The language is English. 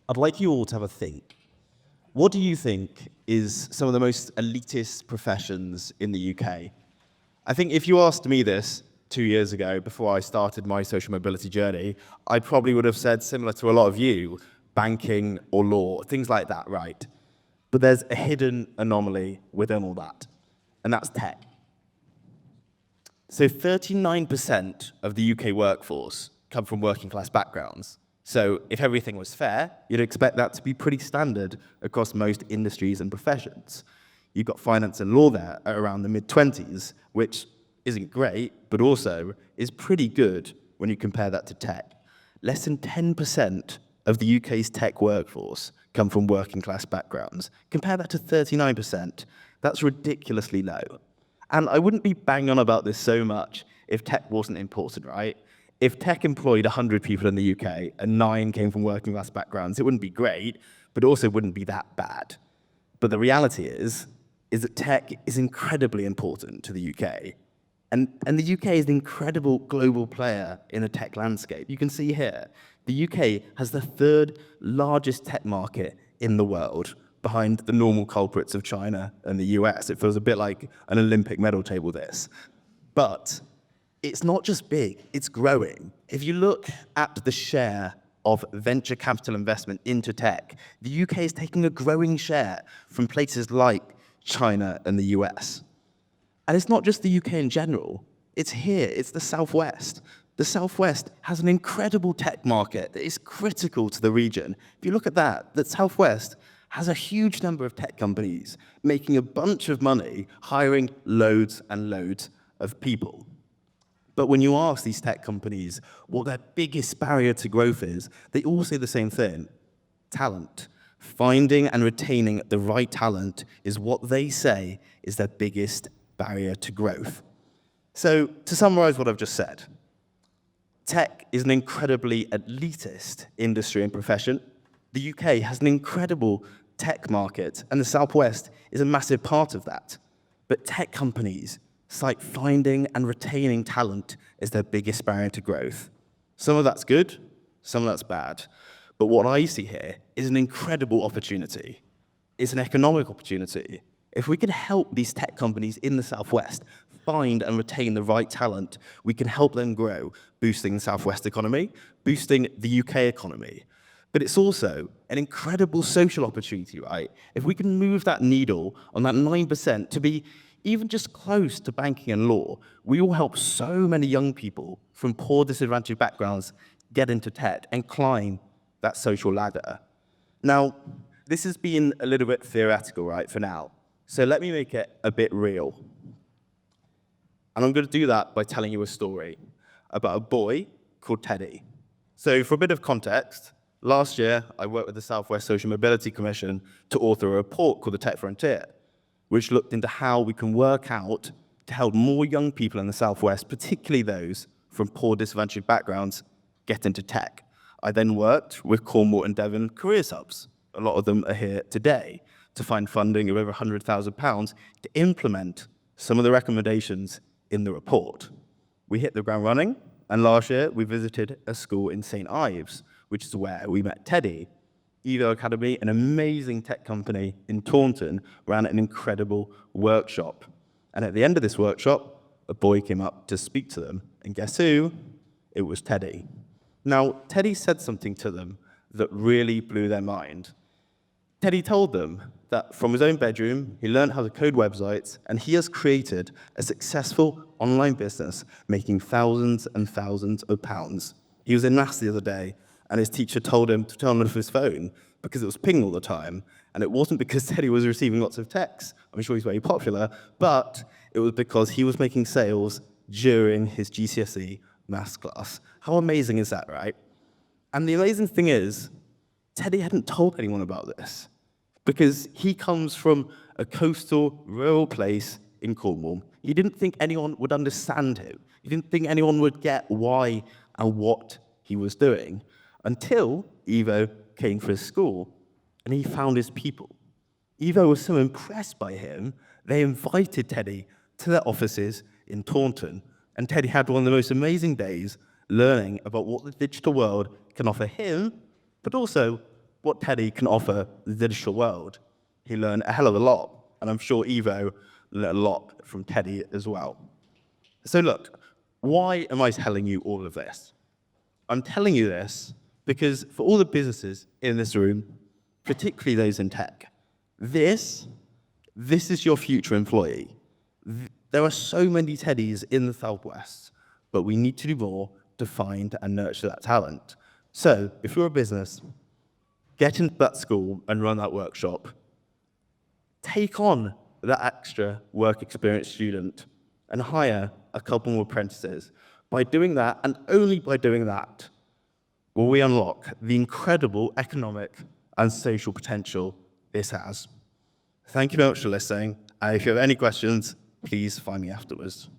I'd like you all to have a think. What do you think is some of the most elitist professions in the UK? I think if you asked me this 2 years ago, before I started my social mobility journey, I probably would have said, similar to a lot of you, banking or law, things like that, right? But there's a hidden anomaly within all that, and that's tech. So 39% of the UK workforce come from working class backgrounds. So if everything was fair, you'd expect that to be pretty standard across most industries and professions. You've got finance and law there at around the mid-20s, which isn't great, but also is pretty good when you compare that to tech. Less than 10% of the UK's tech workforce come from working class backgrounds. Compare that to 39%. That's ridiculously low. And I wouldn't be banging on about this so much if tech wasn't important, right? If tech employed 100 people in the UK and 9 came from working class backgrounds, it wouldn't be great, but it also wouldn't be that bad. But the reality is that tech is incredibly important to the UK. And the UK is an incredible global player in the tech landscape. You can see here, the UK has the 3rd largest tech market in the world, behind the normal culprits of China and the US. It feels a bit like an Olympic medal table, this. But it's not just big, it's growing. If you look at the share of venture capital investment into tech, the UK is taking a growing share from places like China and the US. And it's not just the UK in general, it's here, it's the Southwest. The Southwest has an incredible tech market that is critical to the region. If you look at that, the Southwest has a huge number of tech companies making a bunch of money, hiring loads and loads of people. But when you ask these tech companies what their biggest barrier to growth is, they all say the same thing: talent. Finding and retaining the right talent is what they say is their biggest barrier to growth. So, to summarize what I've just said, tech is an incredibly elitist industry and profession. The UK has an incredible tech market, and the Southwest is a massive part of that. But tech companies cite finding and retaining talent as their biggest barrier to growth. Some of that's good, some of that's bad. But what I see here is an incredible opportunity. It's an economic opportunity. If we can help these tech companies in the Southwest find and retain the right talent, we can help them grow, boosting the Southwest economy, boosting the UK economy. But it's also an incredible social opportunity, right? If we can move that needle on that 9% to be even just close to banking and law, we will help so many young people from poor, disadvantaged backgrounds get into tech and climb that social ladder. Now, this has been a little bit theoretical, right, for now. So let me make it a bit real. And I'm going to do that by telling you a story about a boy called Teddy. So for a bit of context, last year I worked with the Southwest Social Mobility Commission to author a report called The Tech Frontier, which looked into how we can work out to help more young people in the Southwest, particularly those from poor, disadvantaged backgrounds, get into tech. I then worked with Cornwall and Devon Careers Hubs. A lot of them are here today to find funding of over £100,000 to implement some of the recommendations in the report. We hit the ground running, and last year we visited a school in St Ives, which is where we met Teddy. Evo Academy, an amazing tech company in Taunton, ran an incredible workshop. And at the end of this workshop, a boy came up to speak to them. And guess who? It was Teddy. Now, Teddy said something to them that really blew their mind. Teddy told them that from his own bedroom, he learned how to code websites, and he has created a successful online business making thousands and thousands of pounds. He was in maths the other day, and his teacher told him to turn off his phone because it was pinging all the time. And it wasn't because Teddy was receiving lots of texts. I'm sure he's very popular, but it was because he was making sales during his GCSE maths class. How amazing is that, right? And the amazing thing is, Teddy hadn't told anyone about this because he comes from a coastal, rural place in Cornwall. He didn't think anyone would understand him. He didn't think anyone would get why and what he was doing until Evo came for his school and he found his people. Evo was so impressed by him, they invited Teddy to their offices in Taunton, and Teddy had one of the most amazing days learning about what the digital world can offer him, but also what Teddy can offer the digital world, he learned a hell of a lot. And I'm sure Evo learned a lot from Teddy as well. So look, why am I telling you all of this? I'm telling you this because for all the businesses in this room, particularly those in tech, this is your future employee. There are so many Teddys in the Southwest, but we need to do more to find and nurture that talent. So if you're a business, get into that school and run that workshop. Take on that extra work experience student and hire a couple more apprentices. By doing that, and only by doing that, will we unlock the incredible economic and social potential this has. Thank you very much for listening. If you have any questions, please find me afterwards.